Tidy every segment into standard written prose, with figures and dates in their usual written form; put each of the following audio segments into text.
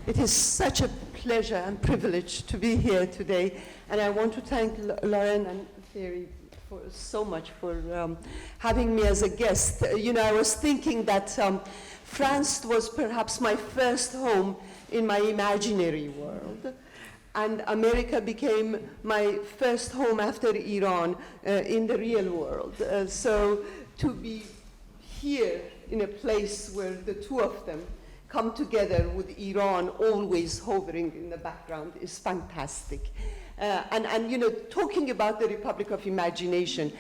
It is such a pleasure and privilege to be here today, and I want to thank Lauren and Thierry for so much for having me as a guest. I was thinking that France was perhaps my first home in my imaginary world, and America became my first home after Iran in the real world. So to be here in a place where the two of them come together with Iran always hovering in the background is fantastic. Talking about the Republic of Imagination,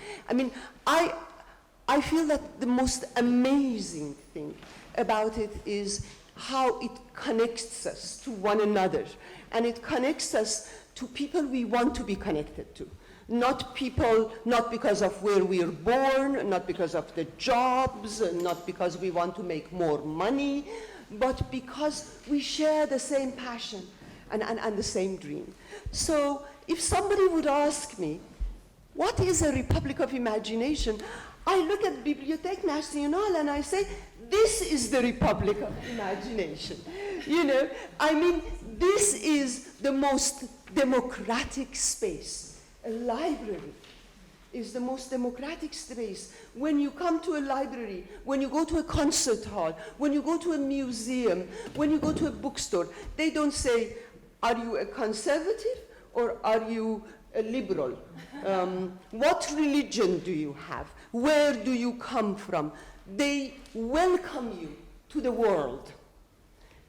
I feel that the most amazing thing about it is how it connects us to one another, and it connects us to people we want to be connected to. Not because of where we're born, not because of the jobs, not because we want to make more money, but because we share the same passion and the same dream. So if somebody would ask me, what is a Republic of Imagination? I look at Bibliothèque Nationale and I say, this is the Republic of Imagination. This is the most democratic space. A library is the most democratic space. When you come to a library, when you go to a concert hall, when you go to a museum, when you go to a bookstore, they don't say, are you a conservative or are you a liberal? What religion do you have? Where do you come from? They welcome you to the world.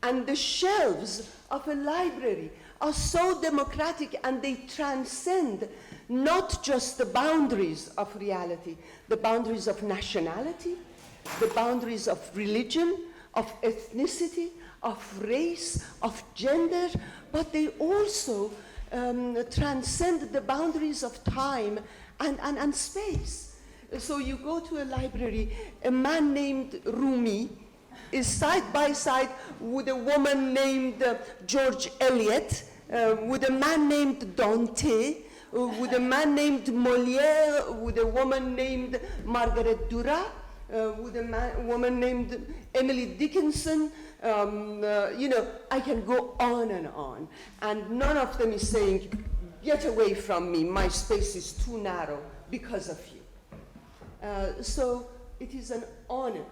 And the shelves of a library are so democratic, and they transcend not just the boundaries of reality, the boundaries of nationality, the boundaries of religion, of ethnicity, of race, of gender, but they also transcend the boundaries of time and space. So you go to a library, a man named Rumi is side by side with a woman named George Eliot, with a man named Dante, with a man named Molière, with a woman named Margaret Duras, with a woman named Emily Dickinson. I can go on, and none of them is saying, get away from me, my space is too narrow because of you. So it is an honor,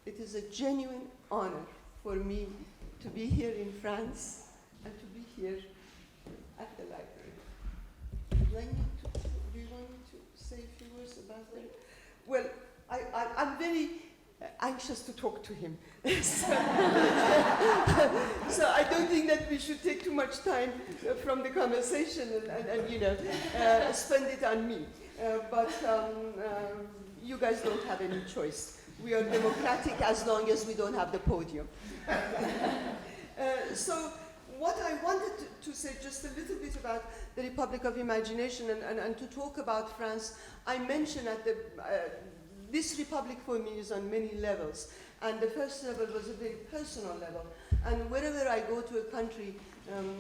it is a genuine honor for me to be here in France and to be here at the library. Do you want me to say a few words about that? Well, I'm very anxious to talk to him. So I don't think that we should take too much time from the conversation and spend it on me. But you guys don't have any choice. We are democratic as long as we don't have the podium. So what I wanted to say just a little bit about the Republic of Imagination and to talk about France, I mentioned at this republic for me is on many levels. And the first level was a very personal level. And wherever I go to a country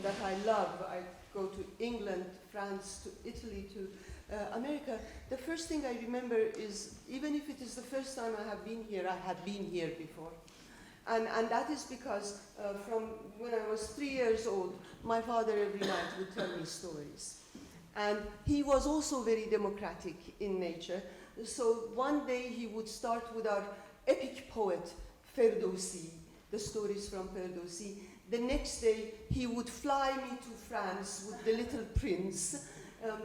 that I love, I go to England, France, to Italy, to America, the first thing I remember is, even if it is the first time I have been here, I have been here before. And that is because from when I was 3 years old, my father every night would tell me stories. And he was also very democratic in nature. So one day he would start with our epic poet, Ferdowsi, the stories from Ferdowsi. The next day he would fly me to France with The Little Prince.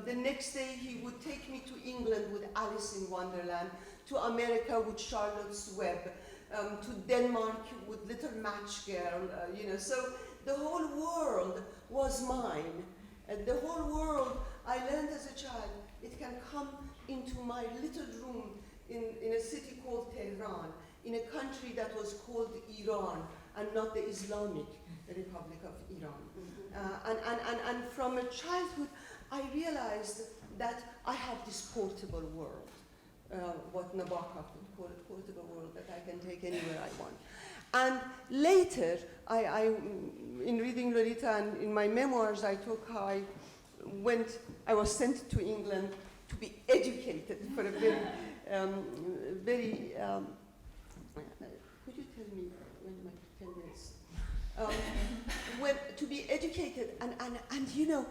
The next day he would take me to England with Alice in Wonderland, to America with Charlotte's Web, to Denmark with Little Match Girl, So the whole world was mine. And the whole world, I learned as a child, it can come into my little room in a city called Tehran, in a country that was called Iran, and not the Islamic Republic of Iran. And from a childhood, I realized that I have this portable world, what Nabokov would call a portable world that I can take anywhere I want. And later, in reading Lolita and in my memoirs, I talk how I was sent to England to be educated for a very, could you tell me when my 10 minutes? To be educated, and you know,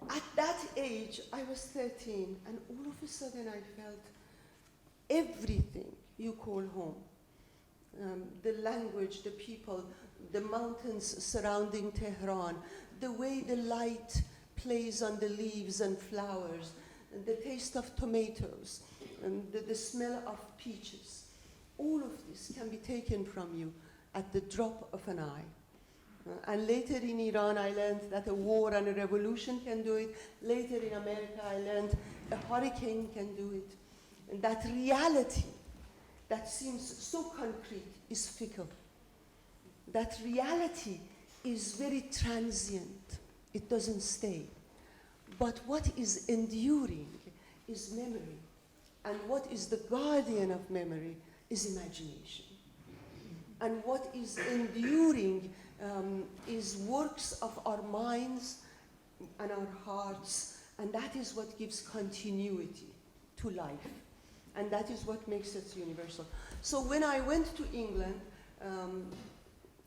at that age, I was 13, and all of a sudden I felt everything you call home. The language, the people, the mountains surrounding Tehran, the way the light plays on the leaves and flowers, and the taste of tomatoes, and the smell of peaches. All of this can be taken from you at the drop of an eye. And later in Iran, I learned that a war and a revolution can do it. Later in America, I learned a hurricane can do it. And that reality that seems so concrete is fickle. That reality is very transient. It doesn't stay. But what is enduring is memory. And what is the guardian of memory is imagination. And what is enduring is works of our minds and our hearts, and that is what gives continuity to life. And that is what makes it universal. So when I went to England,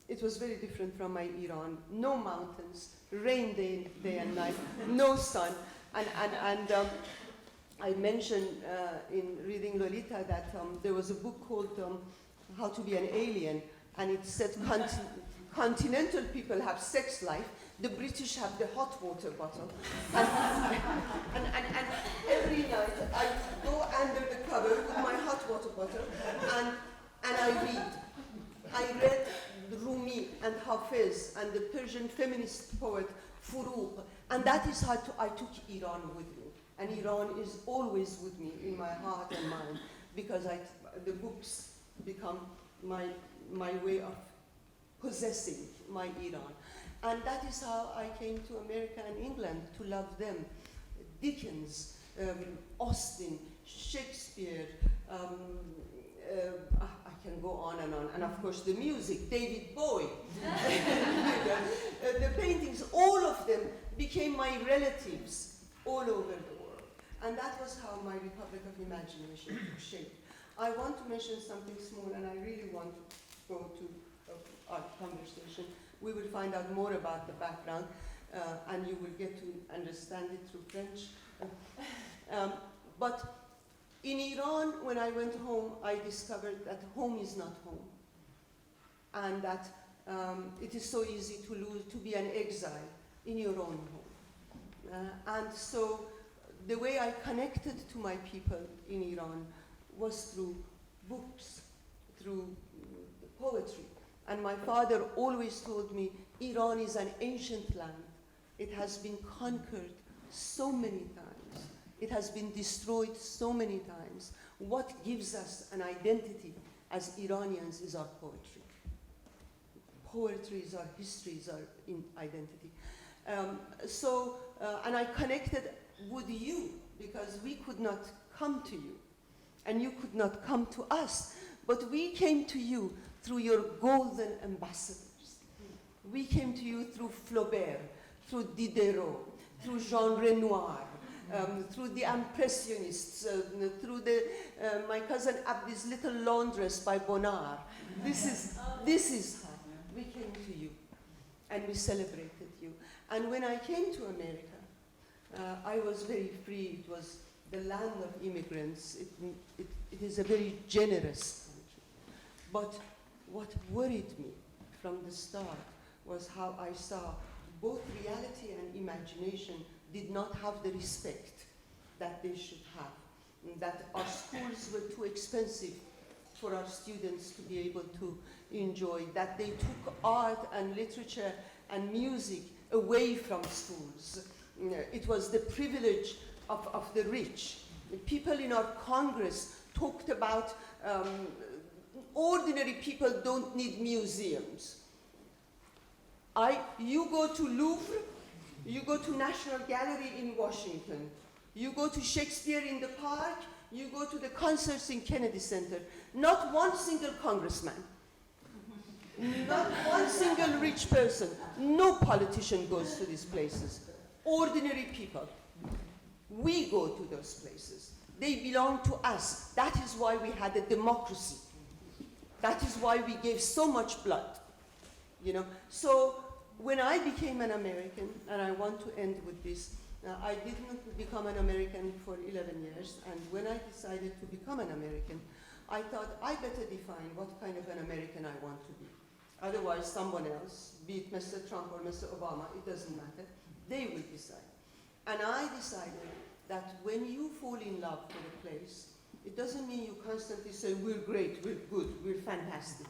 it was very different from my Iran. No mountains, rain day and night, no sun. And I mentioned in reading Lolita that there was a book called How to Be an Alien, and it said continental people have sex life, the British have the hot water bottle. And every night I go under the cover with my hot water bottle and I read. I read Rumi and Hafiz and the Persian feminist poet Furugh, and that is how I took Iran with me. And Iran is always with me in my heart and mind, because the books become my way of possessing my Iran. And that is how I came to America and England, to love them. Dickens, Austen, Shakespeare, I can go on, and of course the music, David Bowie, the paintings, all of them became my relatives all over the world. And that was how my Republic of Imagination took shape. I want to mention something small, and I really want to go to our conversation. We will find out more about the background, and you will get to understand it through French. But in Iran, when I went home, I discovered that home is not home, and that it is so easy to be an exile in your own home. And so the way I connected to my people in Iran was through books, through poetry. And my father always told me, Iran is an ancient land. It has been conquered so many times. It has been destroyed so many times. What gives us an identity as Iranians is our poetry. Poetry is our history, is our identity. And I connected with you because we could not come to you, and you could not come to us, but we came to you through your golden ambassadors. We came to you through Flaubert, through Diderot, through Jean Renoir, through the Impressionists, through my cousin Abdi's Little Laundress by Bonnard. This is how we came to you, and we celebrated you. And when I came to America, I was very free. It was the land of immigrants. It is a very generous country. But what worried me from the start was how I saw both reality and imagination did not have the respect that they should have, that our schools were too expensive for our students to be able to enjoy, that they took art and literature and music away from schools. It was the privilege of the rich. The people in our Congress talked about ordinary people don't need museums. You go to Louvre, you go to National Gallery in Washington, you go to Shakespeare in the Park, you go to the concerts in Kennedy Center. Not one single congressman, not one single rich person, no politician goes to these places. Ordinary people. We go to those places. They belong to us. That is why we had a democracy. That is why we gave so much blood. You know, so when I became an American, and I want to end with this, I did not become an American for 11 years, and when I decided to become an American, I thought I better define what kind of an American I want to be. Otherwise, someone else, be it Mr. Trump or Mr. Obama, it doesn't matter, they will decide. And I decided that when you fall in love with a place, it doesn't mean you constantly say, we're great, we're good, we're fantastic.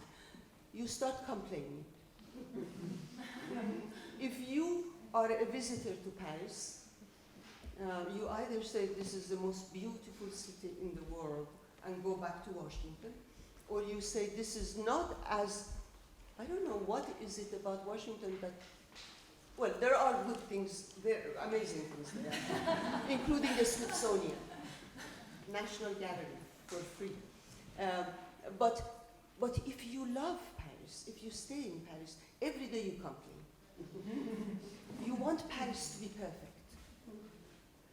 You start complaining. If you are a visitor to Paris, you either say this is the most beautiful city in the world and go back to Washington, or you say this is not as, I don't know what is it about Washington, but, well, there are good things, there are amazing things there, including the Smithsonian, National Gallery for free. But if you love Paris, if you stay in Paris, every day you complain. You want Paris to be perfect.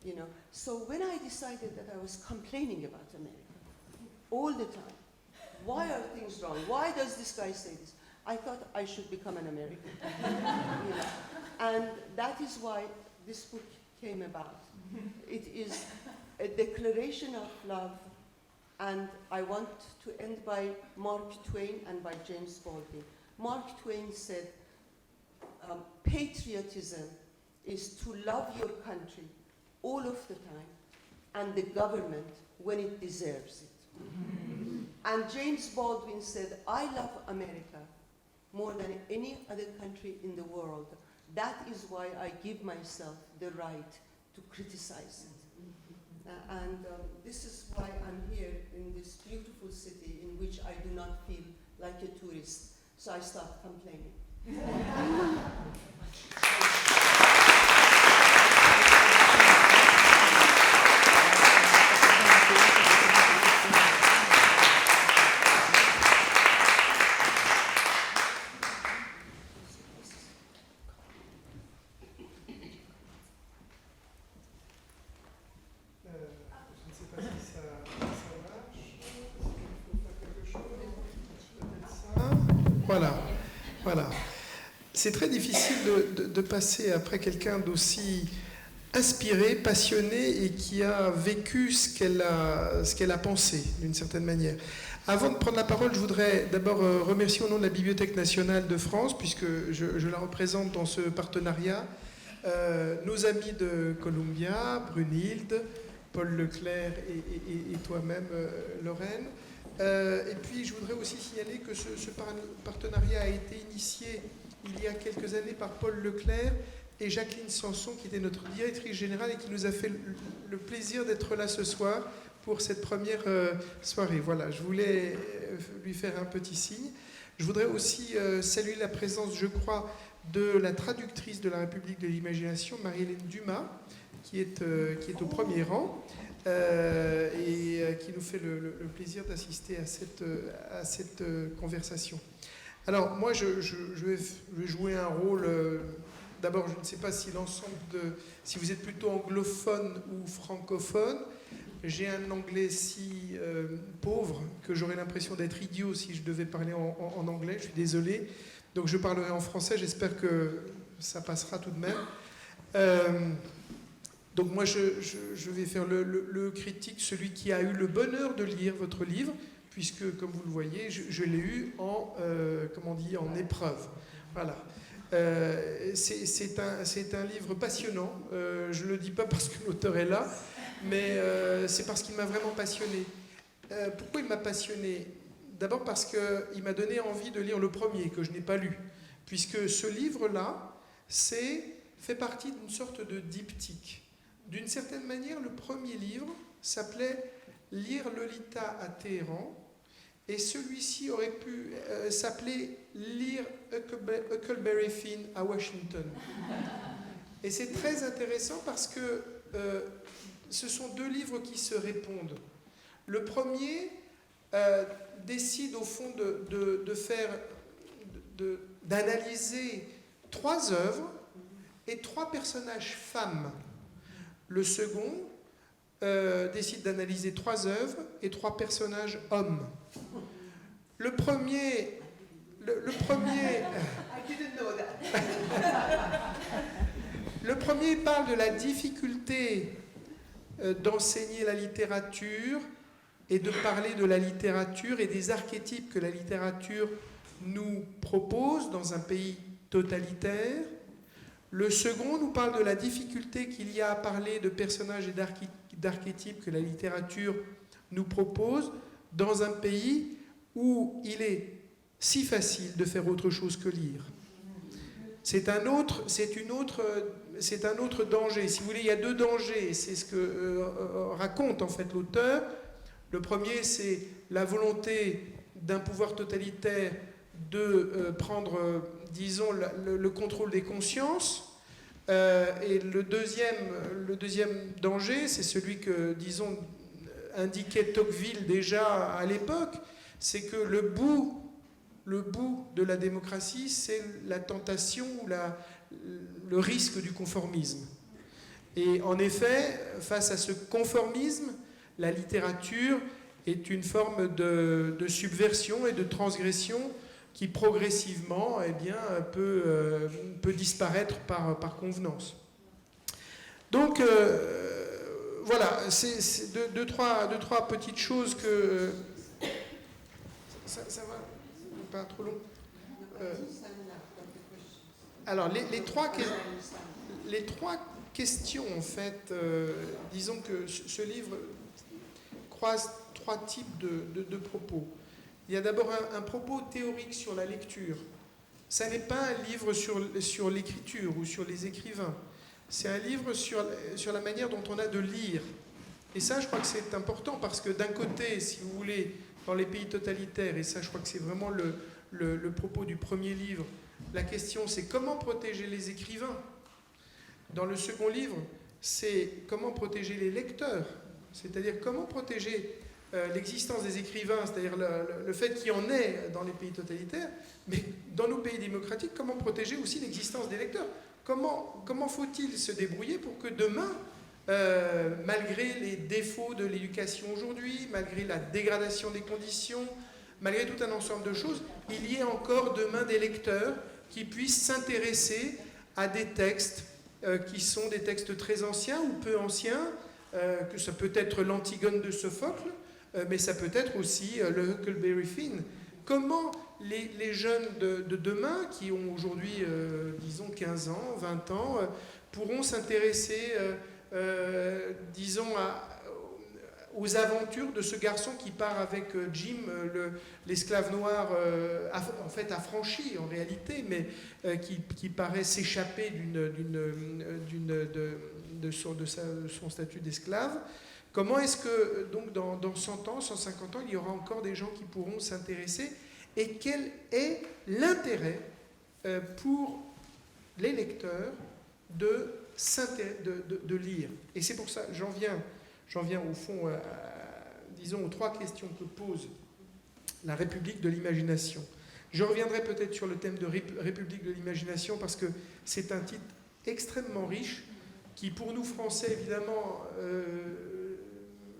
You know, so when I decided that I was complaining about America all the time, why are things wrong? Why does this guy say this? I thought I should become an American. You know? And that is why this book came about. It is a declaration of love, and I want to end by Mark Twain and by James Baldwin. Mark Twain said, patriotism is to love your country all of the time, and the government when it deserves it. And James Baldwin said, I love America more than any other country in the world. That is why I give myself the right to criticize it. This is why I'm here in this beautiful city in which I do not feel like a tourist, so I start complaining. Voilà. C'est très difficile de passer après quelqu'un d'aussi inspiré, passionné et qui a vécu ce qu'elle a pensé, d'une certaine manière. Avant de prendre la parole, je voudrais d'abord remercier au nom de la Bibliothèque nationale de France, puisque je la représente dans ce partenariat, nos amis de Columbia, Brunhilde, Paul Leclerc et toi-même, Lorraine. Et puis, je voudrais aussi signaler que ce partenariat a été initié il y a quelques années par Paul Leclerc et Jacqueline Sanson, qui était notre directrice générale et qui nous a fait le plaisir d'être là ce soir pour cette première soirée. Voilà, je voulais lui faire un petit signe. Je voudrais aussi saluer la présence, je crois, de la traductrice de la République de l'Imagination, Marie-Hélène Dumas, qui est au premier rang. Et qui nous fait le plaisir d'assister à cette conversation. Alors, moi, je vais jouer un rôle... D'abord, je ne sais pas si si vous êtes plutôt anglophone ou francophone. J'ai un anglais si pauvre que j'aurais l'impression d'être idiot si je devais parler en anglais. Je suis désolé. Donc, je parlerai en français. J'espère que ça passera tout de même. Donc moi, je vais faire le critique, celui qui a eu le bonheur de lire votre livre, puisque, comme vous le voyez, je l'ai eu en épreuve. Voilà. C'est un livre passionnant. Je ne le dis pas parce que l'auteur est là, mais c'est parce qu'il m'a vraiment passionné. Pourquoi il m'a passionné ? D'abord parce qu'il m'a donné envie de lire le premier, que je n'ai pas lu, puisque ce livre-là fait partie d'une sorte de diptyque. D'une certaine manière, le premier livre s'appelait « Lire Lolita à Téhéran » et celui-ci aurait pu s'appeler « Lire Huckleberry Finn à Washington ». Et c'est très intéressant parce que ce sont deux livres qui se répondent. Le premier décide au fond d'analyser trois œuvres et trois personnages femmes. Le second décide d'analyser 3 œuvres et 3 personnages hommes. Le premier parle de la difficulté d'enseigner la littérature et de parler de la littérature et des archétypes que la littérature nous propose dans un pays totalitaire. Le second nous parle de la difficulté qu'il y a à parler de personnages et d'archétypes que la littérature nous propose dans un pays où il est si facile de faire autre chose que lire. C'est un autre danger. Si vous voulez, il y a 2 dangers. C'est ce que raconte en fait l'auteur. Le premier, c'est la volonté d'un pouvoir totalitaire de prendre, disons, le contrôle des consciences. Et le deuxième danger, c'est celui que, disons, indiquait Tocqueville déjà à l'époque, c'est que le bout de la démocratie, c'est la tentation ou le risque du conformisme. Et en effet, face à ce conformisme, la littérature est une forme de subversion et de transgression qui progressivement peut disparaître par convenance. Donc voilà, c'est deux, trois petites choses que... Ça va? Pas trop long. Alors, les trois questions, en fait, disons que ce livre croise 3 types de propos. Il y a d'abord un propos théorique sur la lecture. Ça n'est pas un livre sur l'écriture ou sur les écrivains. C'est un livre sur la manière dont on a de lire. Et ça, je crois que c'est important parce que d'un côté, si vous voulez, dans les pays totalitaires, et ça, je crois que c'est vraiment le propos du premier livre, la question, c'est comment protéger les écrivains. Dans le second livre, c'est comment protéger les lecteurs. C'est-à-dire comment protéger l'existence des écrivains, c'est-à-dire le fait qu'il y en ait dans les pays totalitaires, mais dans nos pays démocratiques, comment protéger aussi l'existence des lecteurs. Comment faut-il se débrouiller pour que demain, malgré les défauts de l'éducation aujourd'hui, malgré la dégradation des conditions, malgré tout un ensemble de choses, il y ait encore demain des lecteurs qui puissent s'intéresser à des textes qui sont des textes très anciens ou peu anciens, que ça peut être l'Antigone de Sophocle, mais ça peut être aussi le Huckleberry Finn. Comment les jeunes de demain, qui ont aujourd'hui, disons, 15 ans, 20 ans, pourront s'intéresser, disons, aux aventures de ce garçon qui part avec Jim, l'esclave noir, en fait affranchi en réalité, mais qui paraît s'échapper de son statut d'esclave. Comment est-ce que, donc, dans 100 ans, 150 ans, il y aura encore des gens qui pourront s'intéresser? Et quel est l'intérêt pour les lecteurs de lire? Et c'est pour ça, j'en viens au fond, disons, aux 3 questions que pose la République de l'imagination. Je reviendrai peut-être sur le thème de République de l'imagination parce que c'est un titre extrêmement riche qui, pour nous Français, évidemment,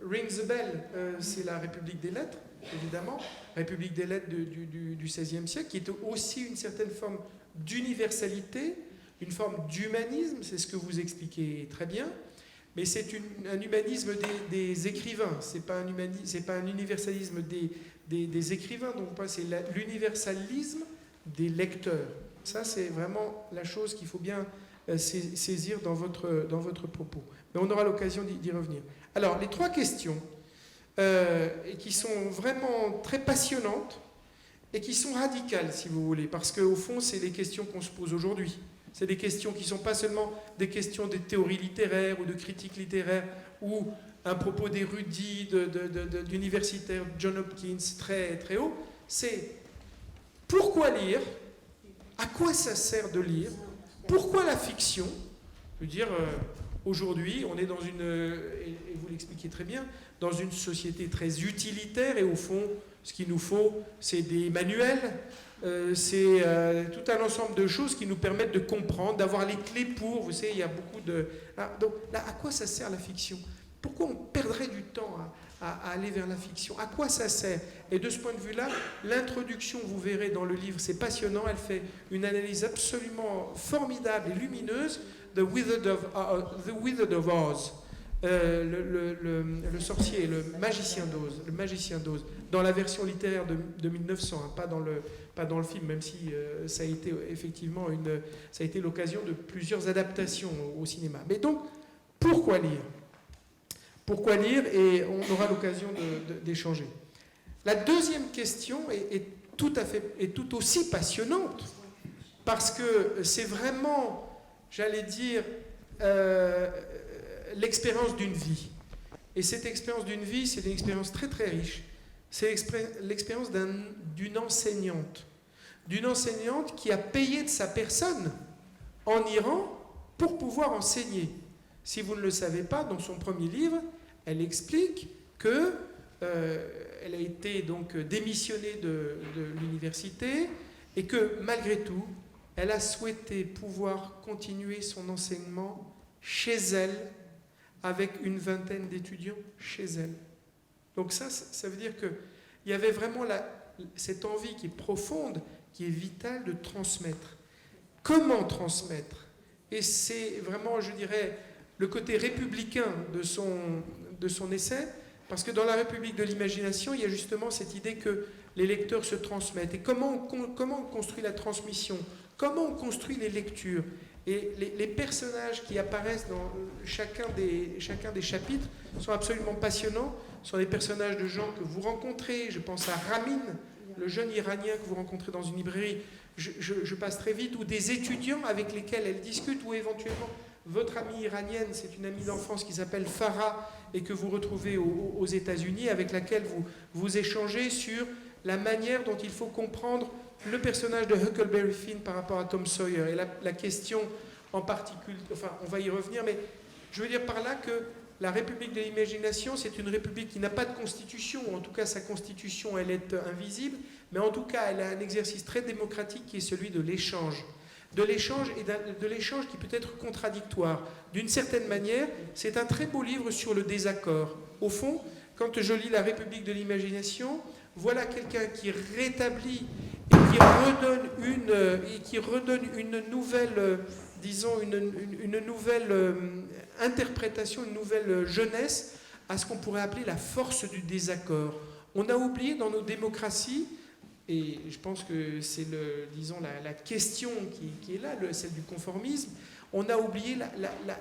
rings a bell. C'est la République des lettres, évidemment, République des lettres du XVIe siècle, qui est aussi une certaine forme d'universalité, une forme d'humanisme, c'est ce que vous expliquez très bien. Mais c'est un humanisme des écrivains, c'est pas un universalisme des écrivains, donc c'est l'universalisme des lecteurs. Ça, c'est vraiment la chose qu'il faut bien saisir dans votre propos. Mais on aura l'occasion d'y revenir. Alors, les 3 questions, qui sont vraiment très passionnantes et qui sont radicales, si vous voulez, parce qu'au fond, c'est les questions qu'on se pose aujourd'hui. C'est des questions qui ne sont pas seulement des questions de théorie littéraire ou de critique littéraire ou un propos d'érudit, d'universitaire, John Hopkins, très, très haut. C'est pourquoi lire? À quoi ça sert de lire? Pourquoi la fiction? Je veux dire, aujourd'hui, on est dans et vous l'expliquez très bien, dans une société très utilitaire et au fond, ce qu'il nous faut, c'est des manuels, c'est tout un ensemble de choses qui nous permettent de comprendre, d'avoir les clés pour, vous savez, il y a beaucoup de... donc là, à quoi ça sert la fiction? pourquoi on perdrait du temps à aller vers la fiction? À quoi ça sert? Et de ce point de vue-là, l'introduction, vous verrez dans le livre, c'est passionnant, elle fait une analyse absolument formidable et lumineuse de The Wizard of Oz, le sorcier, le magicien d'Oz, dans la version littéraire de 1900, hein, pas dans le film, même si ça a été effectivement ça a été l'occasion de plusieurs adaptations au cinéma. Mais donc, pourquoi lire? Pourquoi lire? Et on aura l'occasion d'échanger. La deuxième question est tout aussi passionnante, parce que c'est vraiment, j'allais dire, l'expérience d'une vie. Et cette expérience d'une vie, c'est une expérience très très riche. C'est l'expérience d'une enseignante qui a payé de sa personne en Iran pour pouvoir enseigner. Si vous ne le savez pas, dans son premier livre, elle explique que elle a été donc démissionnée de l'université et que malgré tout, elle a souhaité pouvoir continuer son enseignement chez elle, avec une vingtaine d'étudiants chez elle. Donc ça veut dire qu'il y avait vraiment cette envie qui est profonde, qui est vitale de transmettre. Comment transmettre? Et c'est vraiment, je dirais, le côté républicain de son essai, parce que dans la République de l'imagination, il y a justement cette idée que les lecteurs se transmettent. Et comment on construit la transmission? Comment on construit les lectures? Et les personnages qui apparaissent dans chacun des chapitres sont absolument passionnants. Ce sont des personnages de gens que vous rencontrez. Je pense à Ramin, le jeune Iranien que vous rencontrez dans une librairie. Je passe très vite. Ou des étudiants avec lesquels elle discute. Ou éventuellement, votre amie iranienne, c'est une amie d'enfance qui s'appelle Farah et que vous retrouvez aux États-Unis, avec laquelle vous échangez sur la manière dont il faut comprendre le personnage de Huckleberry Finn par rapport à Tom Sawyer. Et la question en particulier, enfin on va y revenir, mais je veux dire par là que la République de l'imagination, c'est une république qui n'a pas de constitution, ou en tout cas sa constitution elle est invisible, mais en tout cas elle a un exercice très démocratique qui est celui de l'échange. De l'échange et de l'échange qui peut être contradictoire. D'une certaine manière, c'est un très beau livre sur le désaccord. Au fond, quand je lis la République de l'imagination, voilà quelqu'un qui rétablit et qui redonne une nouvelle, disons, une nouvelle interprétation, une nouvelle jeunesse à ce qu'on pourrait appeler la force du désaccord. On a oublié dans nos démocraties, et je pense que c'est la question qui est là, celle du conformisme, on a oublié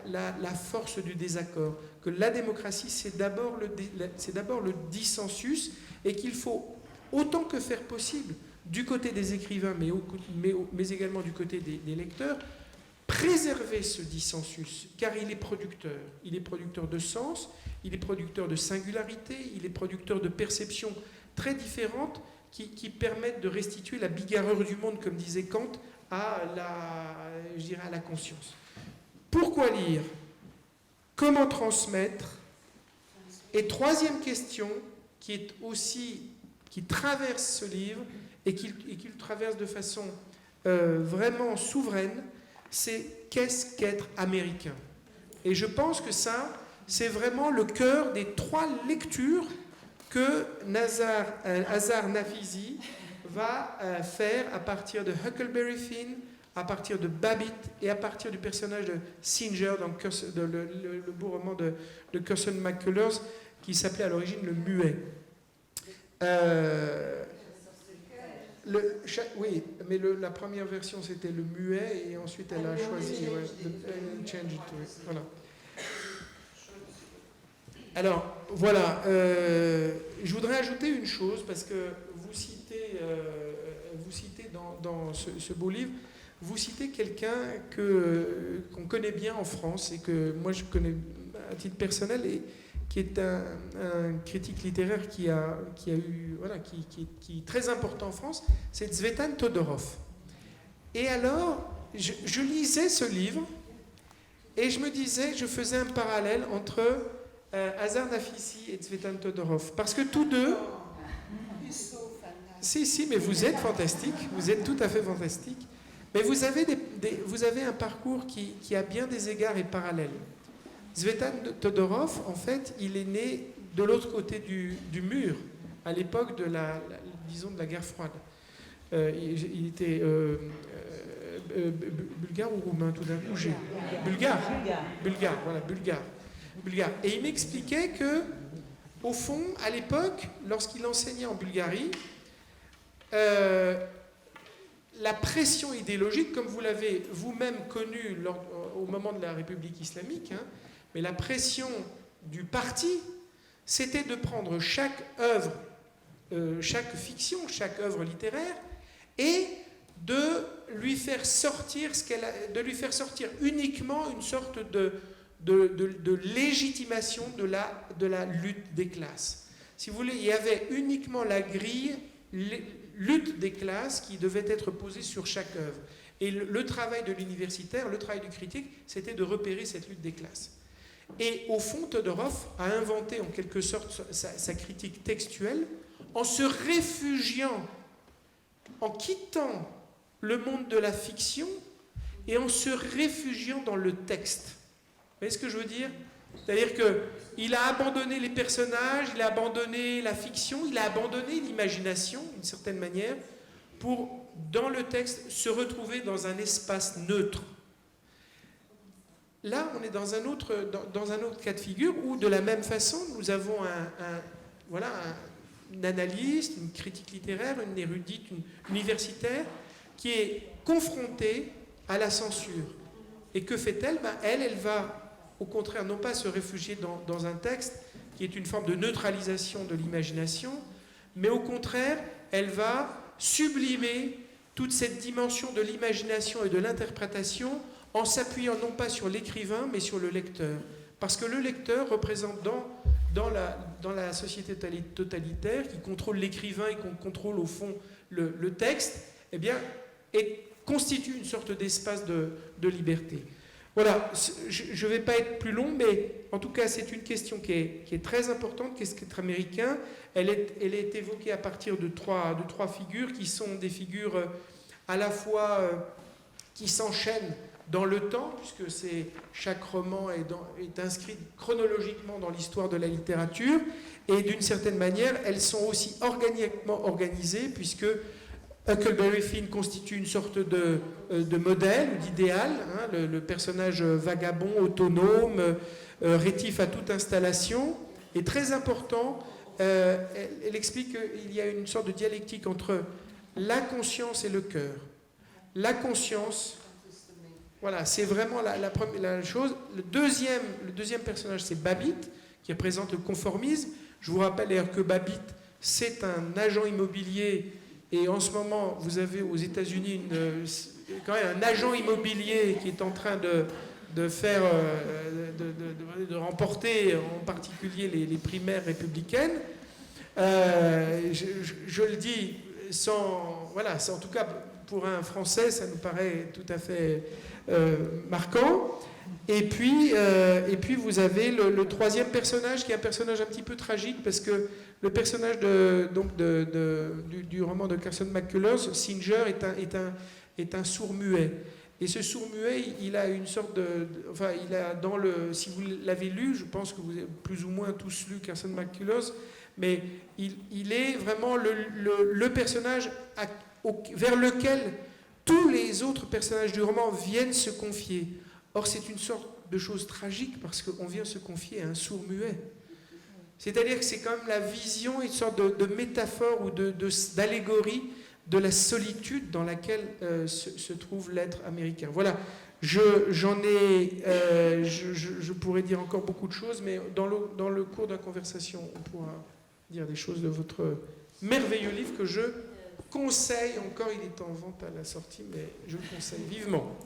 la force du désaccord, que la démocratie c'est d'abord le dissensus, et qu'il faut autant que faire possible, du côté des écrivains, mais également du côté des lecteurs, préserver ce dissensus, car il est producteur. Il est producteur de sens, il est producteur de singularité, il est producteur de perceptions très différentes qui permettent de restituer la bigarreur du monde, comme disait Kant, à la conscience. Pourquoi lire? Comment transmettre? Et troisième question, qui traverse ce livre, et qu'il traverse de façon vraiment souveraine, c'est qu'est-ce qu'être américain? Et je pense que ça, c'est vraiment le cœur des trois lectures que Azar Nafisi va faire à partir de Huckleberry Finn, à partir de Babbitt et à partir du personnage de Singer dans le beau roman de Curson McCullers qui s'appelait à l'origine Le Muet. Oui, mais la première version c'était Le Muet et ensuite elle a choisi Change It. Voilà. Alors, voilà, je voudrais ajouter une chose, parce que vous citez dans ce beau livre, vous citez quelqu'un qu'on connaît bien en France, et que moi je connais à titre personnel, et qui est un critique littéraire qui est très important en France, c'est Tzvetan Todorov. Et alors, je lisais ce livre, et je me disais, je faisais un parallèle entre Azar Nafisi et Tzvetan Todorov, parce que tous deux, si, mais vous êtes fantastique, vous êtes tout à fait fantastique, mais vous avez un parcours qui à bien des égards est parallèle. Tzvetan Todorov, en fait, il est né de l'autre côté du mur, à l'époque de disons, de la guerre froide. Il était bulgare ou roumain tout d'un coup? Bulgare. Bulgare, voilà, bulgare. Et il m'expliquait que, au fond, à l'époque, lorsqu'il enseignait en Bulgarie, la pression idéologique, comme vous l'avez vous-même connue au moment de la République islamique, hein, mais la pression du parti, c'était de prendre chaque œuvre, chaque fiction, chaque œuvre littéraire, et de lui faire sortir uniquement une sorte de légitimation de la lutte des classes. Si vous voulez, il y avait uniquement la grille lutte des classes qui devait être posée sur chaque œuvre. Et le travail de l'universitaire, le travail du critique, c'était de repérer cette lutte des classes. Et au fond, Todorov a inventé en quelque sorte sa critique textuelle en se réfugiant, en quittant le monde de la fiction et en se réfugiant dans le texte. Vous voyez ce que je veux dire? C'est-à-dire qu'il a abandonné les personnages, il a abandonné la fiction, il a abandonné l'imagination, d'une certaine manière, pour, dans le texte, se retrouver dans un espace neutre. Là, on est dans un autre cas de figure où, de la même façon, nous avons une analyste, une critique littéraire, une érudite, une universitaire, qui est confrontée à la censure. Et que fait-elle? Elle va, au contraire, non pas se réfugier dans un texte qui est une forme de neutralisation de l'imagination, mais au contraire, elle va sublimer toute cette dimension de l'imagination et de l'interprétation en s'appuyant non pas sur l'écrivain, mais sur le lecteur. Parce que le lecteur représente dans la société totalitaire, qui contrôle l'écrivain et qui contrôle au fond le texte, eh bien, constitue une sorte d'espace de liberté. Voilà, je ne vais pas être plus long, mais en tout cas, c'est une question qui est très importante. Qu'est-ce qu'être américain? Elle est évoquée à partir de trois figures qui sont des figures à la fois qui s'enchaînent dans le temps, puisque chaque roman est inscrit chronologiquement dans l'histoire de la littérature, et d'une certaine manière, elles sont aussi organiquement organisées, puisque Huckleberry Finn constitue une sorte de modèle ou d'idéal, hein, le personnage vagabond, autonome, rétif à toute installation, est très important. Elle explique qu'il y a une sorte de dialectique entre l'inconscience et le cœur. La conscience, voilà, c'est vraiment la chose. Le deuxième personnage, c'est Babbitt, qui représente le conformisme. Je vous rappelle d'ailleurs que Babbitt, c'est un agent immobilier. Et en ce moment, vous avez aux États-Unis quand même un agent immobilier qui est en train de remporter en particulier les primaires républicaines. Je le dis en tout cas pour un Français, ça nous paraît tout à fait marquant. Et puis vous avez le troisième personnage, qui est un personnage un petit peu tragique, parce que le personnage du roman de Carson McCullers, Singer, est un sourd-muet. Et ce sourd-muet, il a une sorte si vous l'avez lu, je pense que vous avez plus ou moins tous lu Carson McCullers, mais il est vraiment le personnage vers lequel tous les autres personnages du roman viennent se confier. Or, c'est une sorte de chose tragique, parce qu'on vient se confier à un sourd-muet. C'est-à-dire que c'est quand même la vision, une sorte de métaphore ou d'allégorie de la solitude dans laquelle se trouve l'être américain. Voilà, je pourrais dire encore beaucoup de choses, mais dans le cours de la conversation, on pourra dire des choses de votre merveilleux livre que je conseille encore. Il est en vente à la sortie, mais je le conseille vivement.